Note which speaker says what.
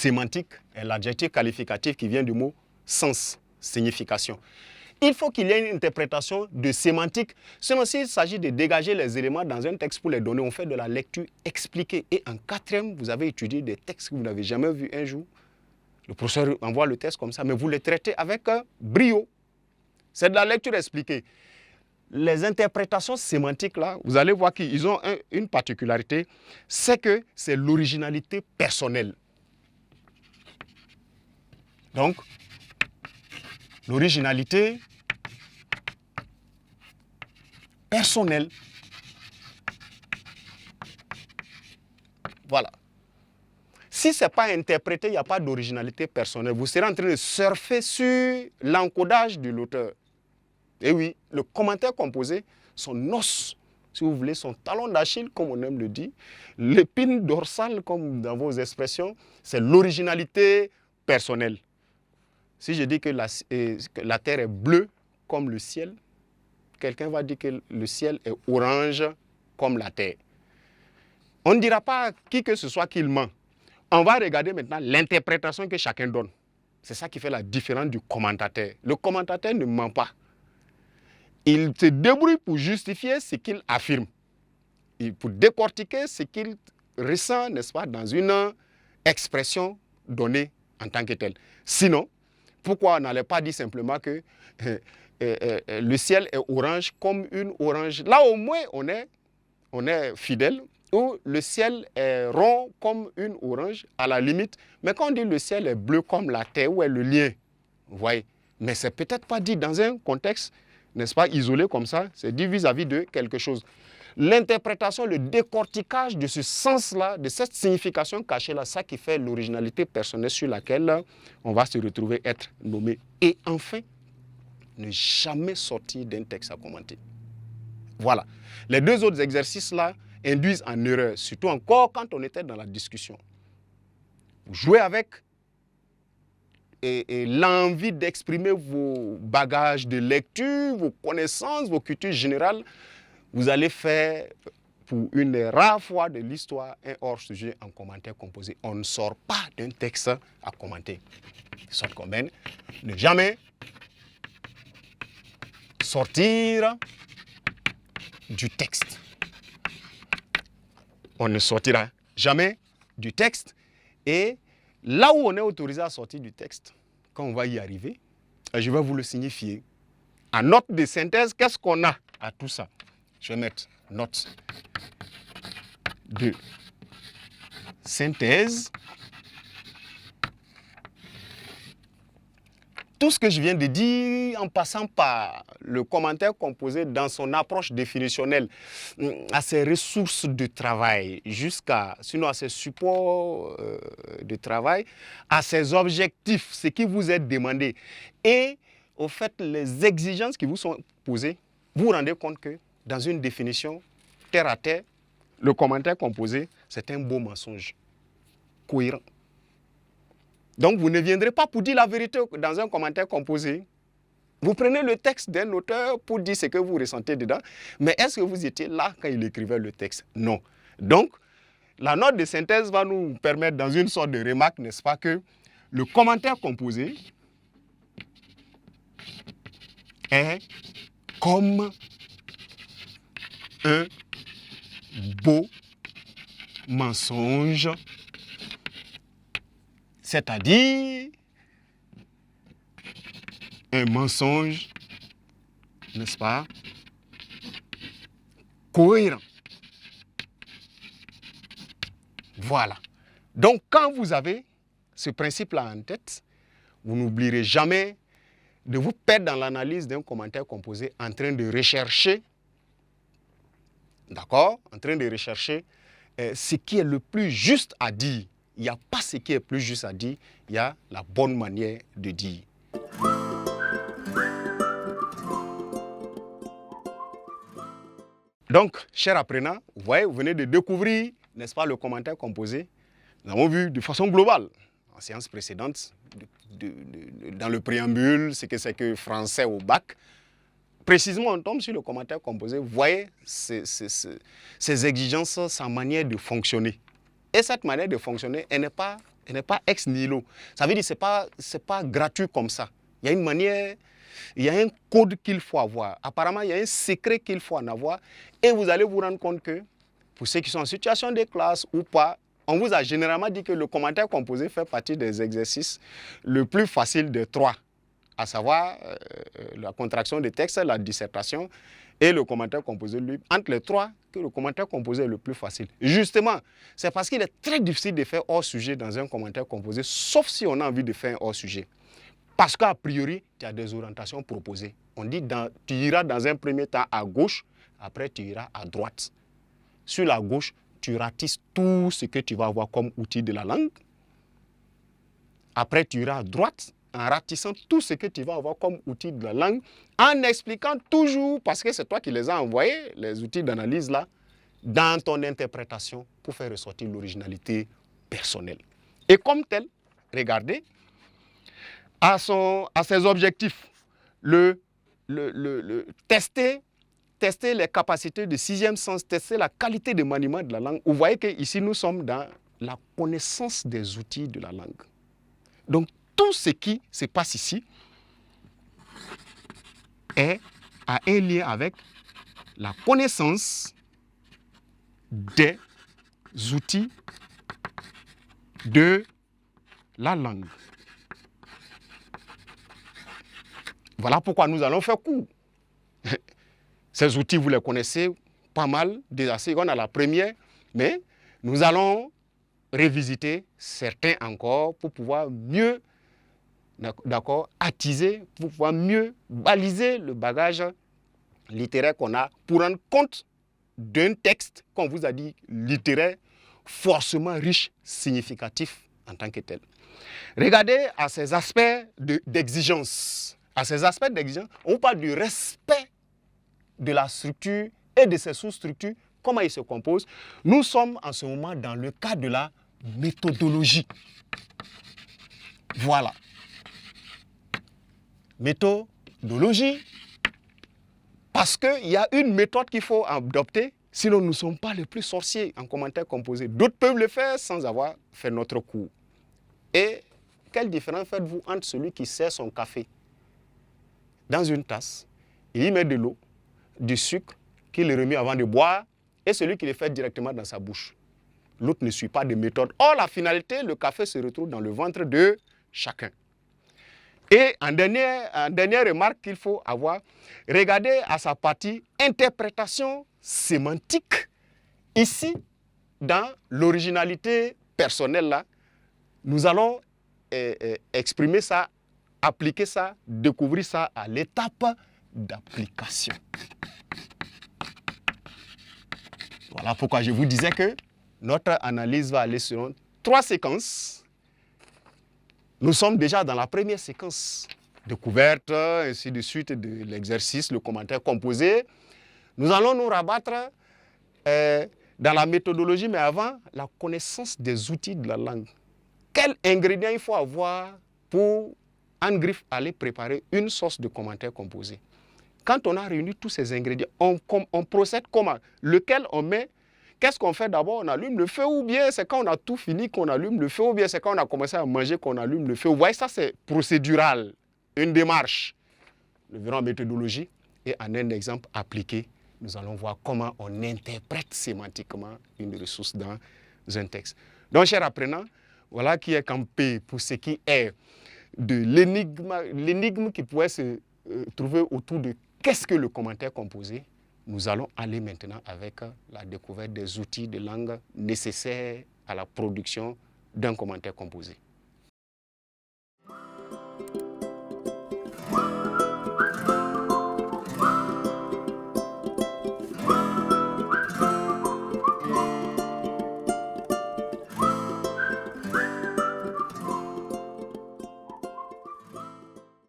Speaker 1: sémantique est l'adjectif qualificatif qui vient du mot sens, signification. Il faut qu'il y ait une interprétation de sémantique. Sinon, s'il s'agit de dégager les éléments dans un texte pour les donner, on fait de la lecture expliquée. Et en quatrième, vous avez étudié des textes que vous n'avez jamais vus un jour. Le professeur envoie le texte comme ça, mais vous les traitez avec brio. C'est de la lecture expliquée. Les interprétations sémantiques, là, vous allez voir qu'ils ont une particularité, c'est que c'est l'originalité personnelle. Donc, l'originalité personnelle. Voilà. Si ce n'est pas interprété, il n'y a pas d'originalité personnelle. Vous serez en train de surfer sur l'encodage de l'auteur. Et oui, le commentaire composé, son os, si vous voulez, son talon d'Achille, comme on aime le dire, l'épine dorsale, comme dans vos expressions, c'est l'originalité personnelle. Si je dis que la terre est bleue comme le ciel, quelqu'un va dire que le ciel est orange comme la terre. On ne dira pas à qui que ce soit qu'il ment. On va regarder maintenant l'interprétation que chacun donne. C'est ça qui fait la différence du commentateur. Le commentateur ne ment pas. Il se débrouille pour justifier ce qu'il affirme. Et pour décortiquer ce qu'il ressent, n'est-ce pas, dans une expression donnée en tant que telle. Sinon, pourquoi on n'allait pas dire simplement que le ciel est orange comme une orange? Là, au moins, on est fidèle. Ou le ciel est rond comme une orange, à la limite. Mais quand on dit le ciel est bleu comme la terre, où est le lien? Vous voyez? Mais c'est peut-être pas dit dans un contexte, n'est-ce pas, isolé comme ça. C'est dit vis-à-vis de quelque chose. L'interprétation, le décortiquage de ce sens-là, de cette signification cachée-là, ça qui fait l'originalité personnelle sur laquelle on va se retrouver être nommé. Et enfin, ne jamais sortir d'un texte à commenter. Voilà. Les deux autres exercices-là induisent en erreur, surtout encore quand on était dans la discussion. Vous jouez avec et l'envie d'exprimer vos bagages de lecture, vos connaissances, vos cultures générales. Vous allez faire, pour une rare fois de l'histoire, un hors-sujet en commentaire composé. On ne sort pas d'un texte à commenter. Sorte combien, ne jamais sortir du texte. On ne sortira jamais du texte. Et là où on est autorisé à sortir du texte, quand on va y arriver, je vais vous le signifier. En note de synthèse, qu'est-ce qu'on a à tout ça? Je vais mettre note de synthèse. Tout ce que je viens de dire, en passant par le commentaire composé dans son approche définitionnelle, à ses ressources de travail, sinon à ses supports de travail, à ses objectifs, ce qui vous est demandé, et au fait, les exigences qui vous sont posées, vous vous rendez compte que dans une définition terre à terre, le commentaire composé, c'est un beau mensonge, cohérent. Donc, vous ne viendrez pas pour dire la vérité dans un commentaire composé. Vous prenez le texte d'un auteur pour dire ce que vous ressentez dedans, mais est-ce que vous étiez là quand il écrivait le texte? Non. Donc, la note de synthèse va nous permettre, dans une sorte de remarque, n'est-ce pas, que le commentaire composé est comme un beau mensonge, c'est-à-dire un mensonge, n'est-ce pas, cohérent. Voilà. Donc, quand vous avez ce principe-là en tête, vous n'oublierez jamais de vous perdre dans l'analyse d'un commentaire composé en train de rechercher, d'accord, en train de rechercher ce qui est le plus juste à dire. Il n'y a pas ce qui est plus juste à dire, il y a la bonne manière de dire. Donc, chers apprenants, vous voyez, vous venez de découvrir, n'est-ce pas, le commentaire composé. Nous avons vu de façon globale, en séance précédente, dans le préambule, ce que c'est que français au bac. Précisément, on tombe sur le commentaire composé. Vous voyez ces exigences, sa manière de fonctionner. Et cette manière de fonctionner, elle n'est pas Elle n'est pas ex nihilo. Ça veut dire que ce n'est pas gratuit comme ça. Il y a une manière, il y a un code qu'il faut avoir. Apparemment, il y a un secret qu'il faut en avoir. Et vous allez vous rendre compte que, pour ceux qui sont en situation de classe ou pas, on vous a généralement dit que le commentaire composé fait partie des exercices le plus facile des trois, à savoir la contraction de texte, la dissertation et le commentaire composé, lui, entre les trois, que le commentaire composé est le plus facile. Justement, c'est parce qu'il est très difficile de faire hors sujet dans un commentaire composé, sauf si on a envie de faire un hors sujet. Parce qu'à priori, tu as des orientations proposées. On dit tu iras dans un premier temps à gauche, après tu iras à droite. Sur la gauche, tu ratisses tout ce que tu vas avoir comme outil de la langue. Après, tu iras à droite en ratissant tout ce que tu vas avoir comme outil de la langue, en expliquant toujours, parce que c'est toi qui les as envoyés, les outils d'analyse là, dans ton interprétation pour faire ressortir l'originalité personnelle. Et comme tel, regardez, à ses objectifs, tester les capacités de sixième sens, tester la qualité de maniement de la langue. Vous voyez qu'ici, nous sommes dans la connaissance des outils de la langue. Donc, tout ce qui se passe ici a un lien avec la connaissance des outils de la langue. Voilà pourquoi nous allons faire court. Ces outils, vous les connaissez pas mal, déjà on a la première, mais nous allons revisiter certains encore pour pouvoir mieux attiser, pour pouvoir mieux baliser le bagage littéraire qu'on a pour rendre compte d'un texte, qu'on vous a dit, littéraire, forcément riche, significatif en tant que tel. Regardez à ces aspects d'exigence. À ces aspects d'exigence, on parle du respect de la structure et de ses sous-structures, comment ils se composent. Nous sommes en ce moment dans le cas de la méthodologie. Voilà. Méthodologie, parce qu'il y a une méthode qu'il faut adopter, sinon nous ne sommes pas les plus sorciers en commentaire composé. D'autres peuvent le faire sans avoir fait notre cours. Et quelle différence faites-vous entre celui qui sert son café dans une tasse, il y met de l'eau, du sucre, qu'il le remet avant de boire, et celui qui le fait directement dans sa bouche? L'autre ne suit pas de méthode. Or, la finalité, le café se retrouve dans le ventre de chacun. Et en dernière remarque qu'il faut avoir, regardez à sa partie interprétation sémantique. Ici, dans l'originalité personnelle, là, nous allons exprimer ça, appliquer ça, découvrir ça à l'étape d'application. Voilà pourquoi je vous disais que notre analyse va aller sur 3 séquences. Nous sommes déjà dans la première séquence, découverte, ainsi de suite, de l'exercice, le commentaire composé. Nous allons nous rabattre dans la méthodologie, mais avant, la connaissance des outils de la langue. Quels ingrédients il faut avoir pour, en griffe, aller préparer une source de commentaire composé? Quand on a réuni tous ces ingrédients, on procède comment? Lequel on met? Qu'est-ce qu'on fait d'abord? On allume le feu, ou bien c'est quand on a tout fini qu'on allume le feu, ou bien c'est quand on a commencé à manger qu'on allume le feu? Vous voyez, ça c'est procédural, une démarche. Nous verrons en méthodologie et en un exemple appliqué, nous allons voir comment on interprète sémantiquement une ressource dans un texte. Donc, chers apprenants, voilà qui est campé pour ce qui est de l'énigme qui pourrait se trouver autour de qu'est-ce que le commentaire composé. Nous allons aller maintenant avec la découverte des outils de langue nécessaires à la production d'un commentaire composé.